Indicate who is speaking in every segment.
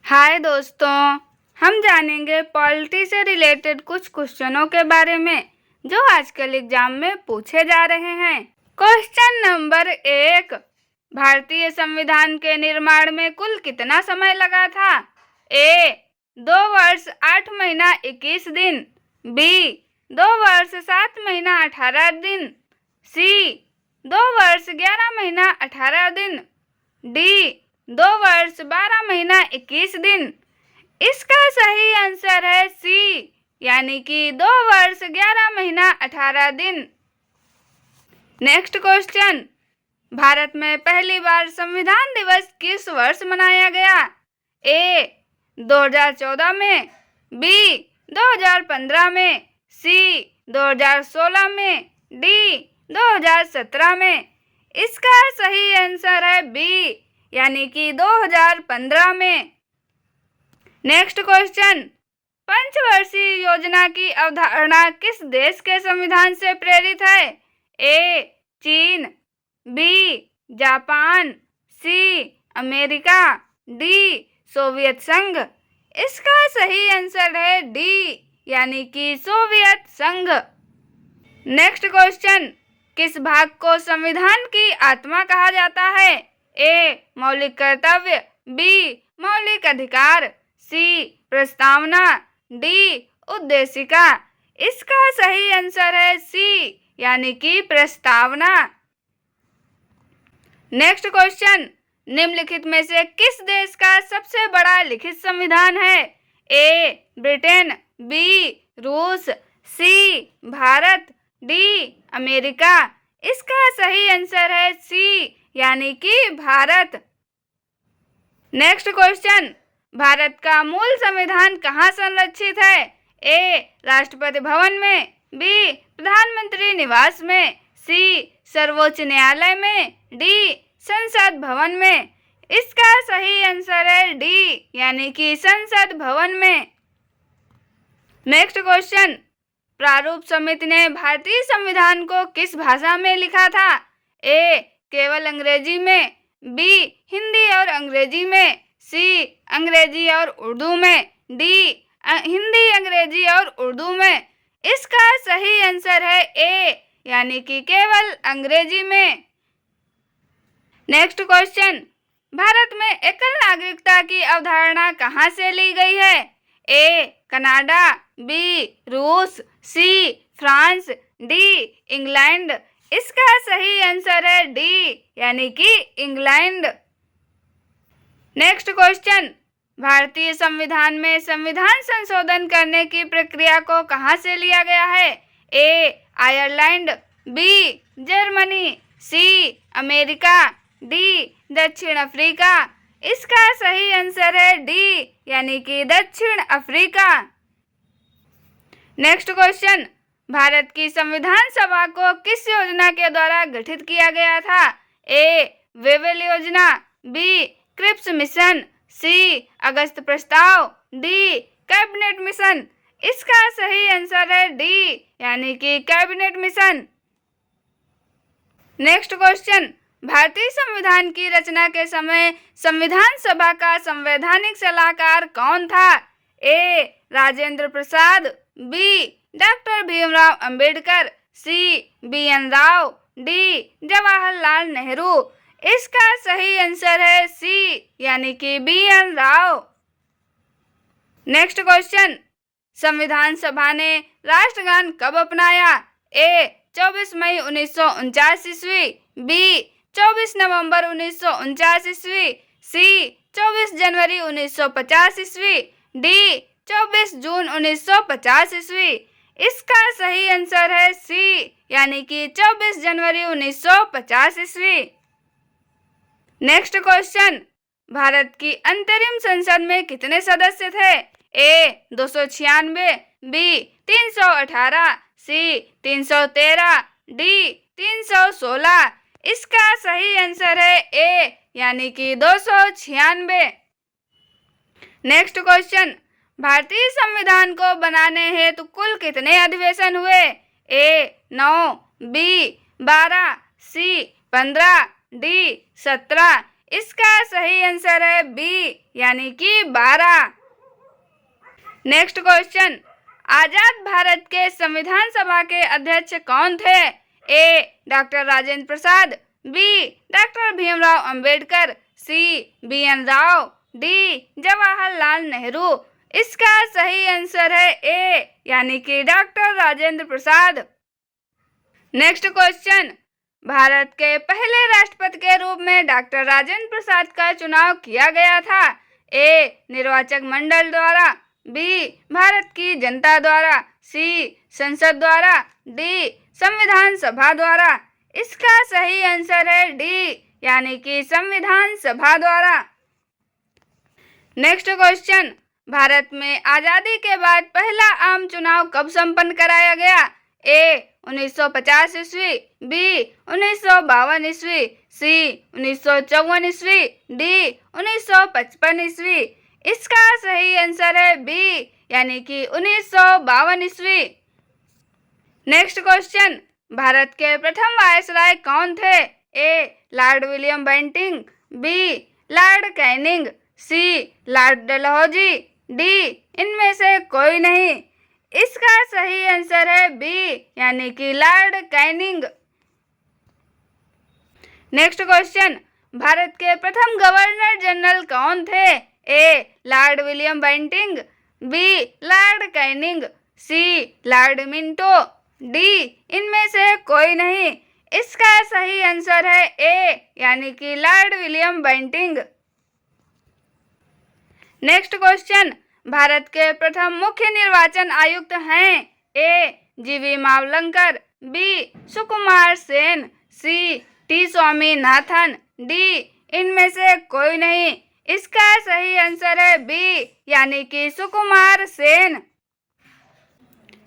Speaker 1: हाय दोस्तों, हम जानेंगे पॉलिटी से रिलेटेड कुछ क्वेश्चनों के बारे में जो आजकल एग्जाम में पूछे जा रहे हैं। क्वेश्चन नंबर 1, भारतीय संविधान के निर्माण में कुल कितना समय लगा था? ए 2 वर्ष 8 महीना 21 दिन, बी 2 वर्ष 7 महीना 18 दिन, सी 2 वर्ष 11 महीना 18 दिन, डी 2 वर्ष 12 महीना 21 दिन। इसका सही आंसर है सी, यानी कि 2 वर्ष 11 महीना 18 दिन। नेक्स्ट क्वेश्चन, भारत में पहली बार संविधान दिवस किस वर्ष मनाया गया? ए 2014 में, बी 2015 में, सी 2016 में, डी 2017 में। इसका सही आंसर है बी, यानी कि 2015 में। नेक्स्ट क्वेश्चन, पंचवर्षीय योजना की अवधारणा किस देश के संविधान से प्रेरित है? ए चीन, B Japan, C America, D Soviet संघ। इसका सही आंसर है डी, यानी कि सोवियत संघ। नेक्स्ट क्वेश्चन, किस भाग को संविधान की आत्मा कहा जाता है? ए मौलिक कर्तव्य, बी मौलिक अधिकार, सी प्रस्तावना, डी उद्देशिका। इसका सही आंसर है सी, यानी कि प्रस्तावना। नेक्स्ट क्वेश्चन, निम्नलिखित में से किस देश का सबसे बड़ा लिखित संविधान है? ए ब्रिटेन, बी रूस, सी भारत, डी अमेरिका। इसका सही आंसर है सी, यानी कि भारत। नेक्स्ट क्वेश्चन, भारत का मूल संविधान कहाँ संरक्षित है? ए राष्ट्रपति भवन में, बी प्रधानमंत्री निवास में, सी सर्वोच्च न्यायालय में, डी संसद भवन में। इसका सही आंसर है डी, यानी कि संसद भवन में। नेक्स्ट क्वेश्चन, प्रारूप समिति ने भारतीय संविधान को किस भाषा में लिखा था? ए केवल अंग्रेजी में, बी हिंदी और अंग्रेजी में, सी अंग्रेजी और उर्दू में, डी हिंदी अंग्रेजी और उर्दू में। इसका सही आंसर है ए, यानी कि केवल अंग्रेजी में। नेक्स्ट क्वेश्चन, भारत में एकल नागरिकता की अवधारणा कहाँ से ली गई है? ए कनाडा, बी रूस, सी फ्रांस, डी इंग्लैंड। इसका सही आंसर है डी, यानी कि इंग्लैंड। नेक्स्ट क्वेश्चन, भारतीय संविधान में संविधान संशोधन करने की प्रक्रिया को कहाँ से लिया गया है? A Ireland, B Germany, C America, D दक्षिण अफ्रीका। इसका सही आंसर है डी, यानी कि दक्षिण अफ्रीका। नेक्स्ट क्वेश्चन, भारत की संविधान सभा को किस योजना के द्वारा गठित किया गया था? ए वेवेल योजना, बी क्रिप्स मिशन, सी अगस्त प्रस्ताव, डी कैबिनेट मिशन। इसका सही आंसर है डी, यानी कि कैबिनेट मिशन। नेक्स्ट क्वेश्चन, भारतीय संविधान की रचना के समय संविधान सभा का संवैधानिक सलाहकार कौन था? ए राजेंद्र प्रसाद, बी डॉक्टर भीमराव अंबेडकर, सी बी.एन. राव, डी जवाहरलाल नेहरू। इसका सही आंसर है सी, यानी कि बी.एन. राव। नेक्स्ट क्वेश्चन, संविधान सभा ने राष्ट्रगान कब अपनाया? ए 24 मई 1949 ईस्वी, बी 24 नवंबर 1949 ईस्वी, सी 24 जनवरी 1950 ईस्वी, डी 24 जून 1950 ईस्वी। इसका सही आंसर है सी, यानी कि 24 जनवरी 1950 ईस्वी। नेक्स्ट क्वेश्चन, भारत की अंतरिम संसद में कितने सदस्य थे? ए 296, बी 318, सी 313, डी 316। इसका सही आंसर है ए, यानी कि 296। नेक्स्ट क्वेश्चन, भारतीय संविधान को बनाने हेतु कुल कितने अधिवेशन हुए? ए 9, बी 12, सी 15, डी 17। इसका सही आंसर है बी यानी कि 12। नेक्स्ट क्वेश्चन, आजाद भारत के संविधान सभा के अध्यक्ष कौन थे? ए doctor Rajendra Prasad, B doctor Bhimrao Ambedkar, सी बी.एन. राव, डी जवाहरलाल नेहरू। इसका सही आंसर है ए यानी कि doctor Rajendra Prasad. Next question, भारत के पहले राष्ट्रपति के रूप में डॉक्टर राजेंद्र प्रसाद का चुनाव किया गया था। ए निर्वाचक मंडल द्वारा, बी भारत की जनता द्वारा, सी संसद द्वारा, डी संविधान सभा द्वारा। इसका सही आंसर है डी यानी कि संविधान सभा द्वारा। नेक्स्ट क्वेश्चन, भारत में आजादी के बाद पहला आम चुनाव कब संपन्न कराया गया? ए 1950 ईस्वी, बी 1952 ईस्वी, सी 1954 ईस्वी, डी 1955 ईस्वी। इसका सही आंसर है बी यानी कि 1952 ईस्वी। नेक्स्ट क्वेश्चन, भारत के प्रथम वायसराय कौन थे? A Lord William Bentinck, B Lord Canning, C Lord Dalhousie, D इनमें से कोई नहीं। इसका सही आंसर है बी यानी कि लॉर्ड कैनिंग। नेक्स्ट क्वेश्चन, भारत के प्रथम गवर्नर जनरल कौन थे? A Lord William Bentinck, B Lord Canning, C Lord Minto, D इनमें से कोई नहीं। इसका सही आंसर है ए यानी कि Lord William Bentinck. Next question, भारत के प्रथम मुख्य निर्वाचन आयुक्त हैं? A G V. Mavalankar, B Sukumar Sen, C T Swaminathan, D इनमें से कोई नहीं। इसका सही आंसर है बी यानी कि सुकुमार सेन।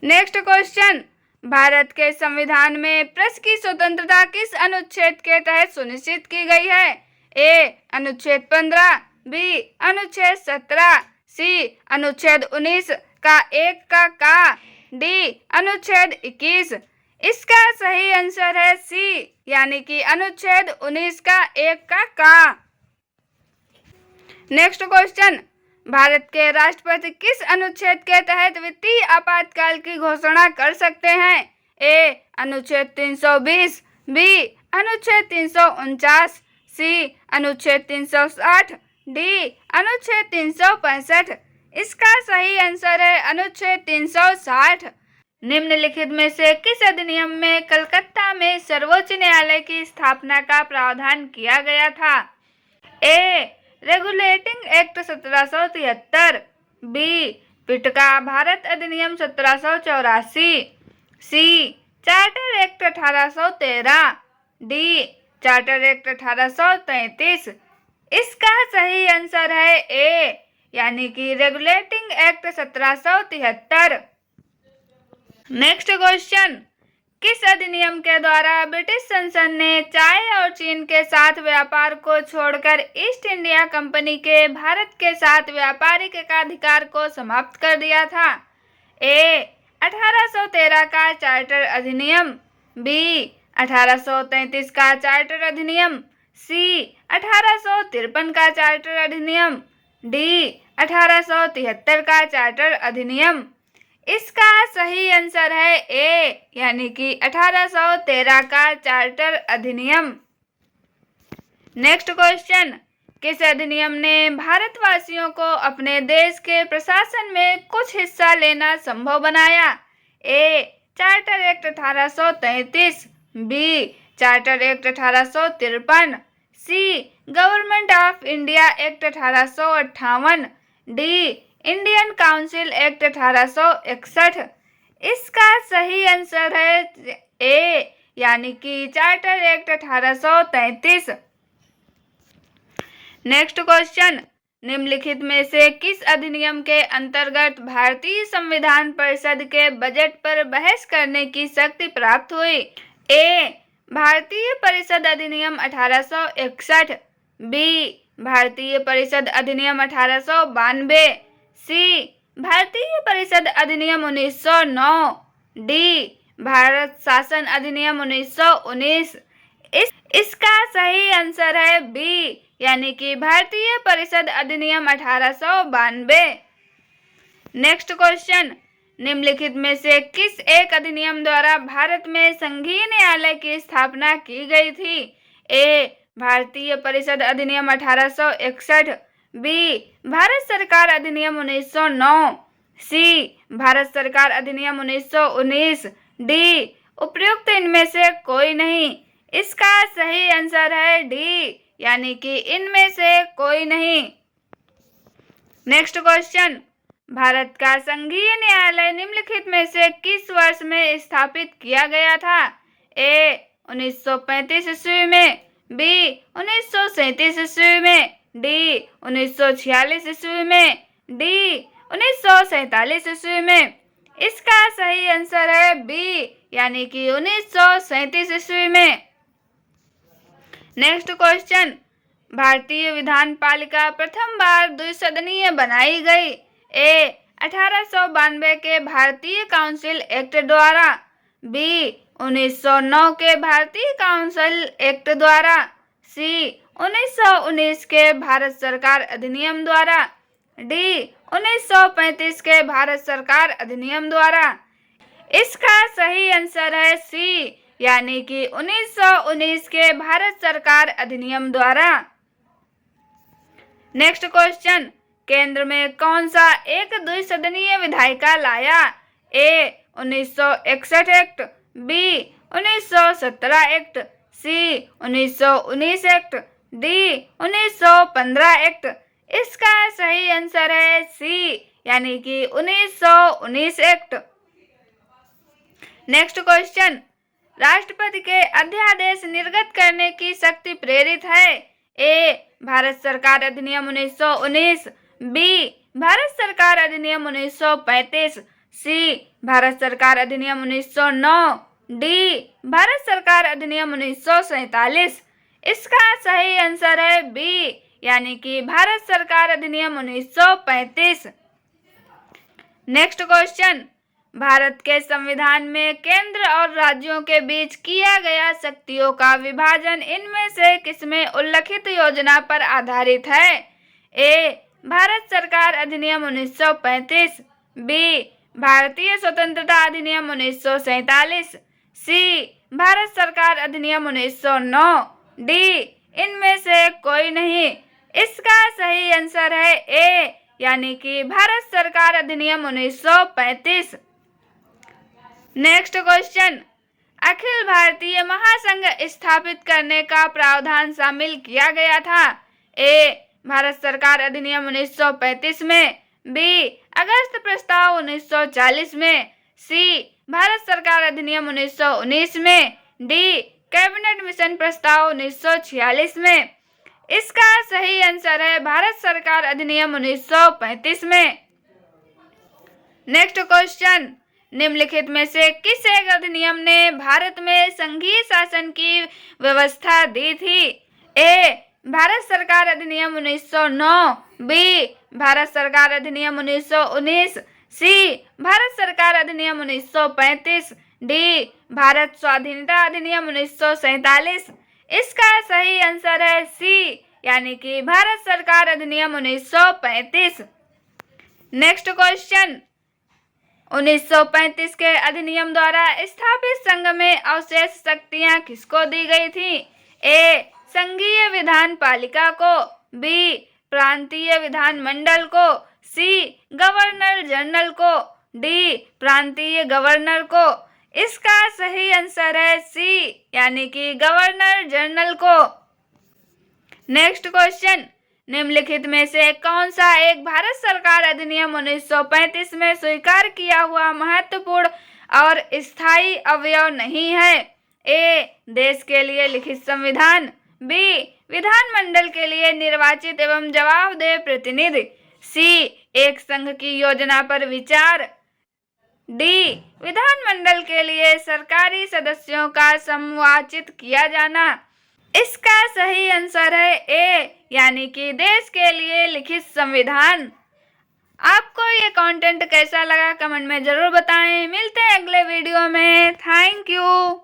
Speaker 1: नेक्स्ट क्वेश्चन, भारत के संविधान में प्रेस की स्वतंत्रता किस अनुच्छेद के तहत सुनिश्चित की गई है? ए अनुच्छेद 15, बी अनुच्छेद 17, सी अनुच्छेद 19 का 1 का, डी अनुच्छेद 21। इसका सही आंसर है सी यानी कि अनुच्छेद 19 का 1 का। नेक्स्ट क्वेश्चन, भारत के राष्ट्रपति किस अनुच्छेद के तहत वित्तीय आपातकाल की घोषणा कर सकते हैं? ए अनुच्छेद 320, बी अनुच्छेद 349, सी अनुच्छेद 360, डी अनुच्छेद 365। इसका सही आंसर है अनुच्छेद 360। निम्नलिखित में से किस अधिनियम में कलकत्ता में सर्वोच्च न्यायालय की स्थापना का प्रावधान किया गया था? ए रेगुलेटिंग एक्ट 1773, बी पिटका भारत अधिनियम 1784, C Charter Act 1813, D Charter Act 1833। इसका सही आंसर है ए यानी कि रेगुलेटिंग एक्ट 1773। नेक्स्ट क्वेश्चन, किस अधिनियम के द्वारा ब्रिटिश संसद ने चाय और चीन के साथ व्यापार को छोड़कर ईस्ट इंडिया कंपनी के भारत के साथ व्यापारिक एकाधिकार को समाप्त कर दिया था? ए 1813 का चार्टर अधिनियम, बी 1833 का चार्टर अधिनियम, सी 1853 का चार्टर अधिनियम, डी 1873 का चार्टर अधिनियम। इसका सही आंसर है ए यानी कि 1813 का चार्टर अधिनियम। नेक्स्ट क्वेश्चन, किस अधिनियम ने भारतवासियों को अपने देश के प्रशासन में कुछ हिस्सा लेना संभव बनाया? A Charter Act 1833, B Charter Act 1853, C Government of India Act 1858, D Indian Council Act 1861। इसका सही आंसर है ए यानी कि चार्टर एक्ट 1833। नेक्स्ट क्वेश्चन, निम्नलिखित में से किस अधिनियम के अंतर्गत भारतीय संविधान परिषद के बजट पर बहस करने की शक्ति प्राप्त हुई? ए भारतीय परिषद अधिनियम 1861, बी भारतीय परिषद अधिनियम 1892, सी भारतीय परिषद अधिनियम 1909, डी भारत शासन अधिनियम 1919। इसका सही आंसर है बी, यानी कि भारतीय परिषद अधिनियम 1892। नेक्स्ट क्वेश्चन, निम्नलिखित में से किस एक अधिनियम द्वारा भारत में संघीय न्यायालय की स्थापना की गई थी? ए. भारतीय परिषद अधिनियम 1861, बी. भारत सरकार अधिनियम 1909, सी. भारत सरकार अधिनियम 1919, डी. उपयुक्त इनमें से कोई नहीं। इसका सही आंसर है डी, यानी कि इनमें से कोई नहीं। नेक्स्ट क्वेश्चन, भारत का संघीय न्यायालय निम्नलिखित में से किस वर्ष में स्थापित किया गया था? ए. 1935 ईस्वी में, बी. 1937 ईस्वी में, डी. 1946 ईस्वी में, डी. 1947 ईस्वी में। इसका सही आंसर है बी, यानी कि 1937 ईस्वी में। नेक्स्ट क्वेश्चन, भारतीय विधान पालिका प्रथम बार द्विसदनीय बनाई गई? ए. 1892 के भारतीय काउंसिल एक्ट द्वारा, बी. 1909 के भारतीय काउंसिल एक्ट द्वारा, सी. 1919 के भारत सरकार अधिनियम द्वारा, डी. 1935 के भारत सरकार अधिनियम द्वारा। इसका सही आंसर है सी, यानी कि 1919 के भारत सरकार अधिनियम द्वारा। नेक्स्ट क्वेश्चन, केंद्र में कौन सा एक द्विसदनीय विधायिका लाया? ए. 1961 एक्ट, बी. 1917 एक्ट, सी. 1919 एक्ट, डी. 1915 एक्ट। इसका सही आंसर है सी, यानी कि 1919 एक्ट। नेक्स्ट क्वेश्चन, राष्ट्रपति के अध्यादेश निर्गत करने की शक्ति प्रेरित है? ए. भारत सरकार अधिनियम 1919, बी. भारत सरकार अधिनियम 1935, सी. भारत सरकार अधिनियम 1909, डी. भारत सरकार अधिनियम 1947। इसका सही आंसर है बी, यानी कि भारत सरकार अधिनियम 1935। नेक्स्ट क्वेश्चन, भारत के संविधान में केंद्र और राज्यों के बीच किया गया शक्तियों का विभाजन इनमें से किसमें उल्लिखित योजना पर आधारित है? ए. भारत सरकार अधिनियम 1935, बी. भारतीय स्वतंत्रता अधिनियम 1947, सी. भारत सरकार अधिनियम 1909, डी. इनमें से कोई नहीं। इसका सही आंसर है ए, यानी कि भारत सरकार अधिनियम 1935। नेक्स्ट क्वेश्चन, अखिल भारतीय महासंघ स्थापित करने का प्रावधान शामिल किया गया था? ए. भारत सरकार अधिनियम 1935 में, बी. अगस्त प्रस्ताव 1940 में, सी. भारत सरकार अधिनियम 1919 में, डी. कैबिनेट मिशन प्रस्ताव 1946 में। इसका सही आंसर है भारत सरकार अधिनियम 1935 में। नेक्स्ट क्वेश्चन, निम्नलिखित में से किस एक अधिनियम ने भारत में संघीय शासन की व्यवस्था दी थी? ए. भारत सरकार अधिनियम 1909, बी. भारत सरकार अधिनियम 1919, सी. भारत सरकार अधिनियम 1935, डी. भारत स्वाधीनता अधिनियम 1947। इसका सही आंसर है सी, यानी कि भारत सरकार अधिनियम 1935। नेक्स्ट क्वेश्चन, 1935 के अधिनियम द्वारा स्थापित संघ में अवशेष शक्तियां किसको दी गई थी? ए. संघीय विधान पालिका को, बी. प्रांतीय विधान मंडल को, सी. गवर्नर जनरल को, डी. प्रांतीय गवर्नर को। इसका सही आंसर है सी, यानी कि गवर्नर जनरल को। नेक्स्ट क्वेश्चन, निम्नलिखित में से कौन सा एक भारत सरकार अधिनियम 1935 में स्वीकार किया हुआ महत्वपूर्ण और स्थायी अवयव नहीं है? ए. देश के लिए लिखित संविधान, बी. विधानमंडल के लिए निर्वाचित एवं जवाबदेह प्रतिनिधि, सी. एक संघ की योजना पर विचार, डी. विधानमंडल के लिए सरकारी सदस्यों का समायोजित किया जाना। इसका सही आंसर है ए, यानी कि देश के लिए लिखित संविधान। आपको ये कंटेंट कैसा लगा कमेंट में जरूर बताएं। मिलते हैं अगले वीडियो में। Thank you.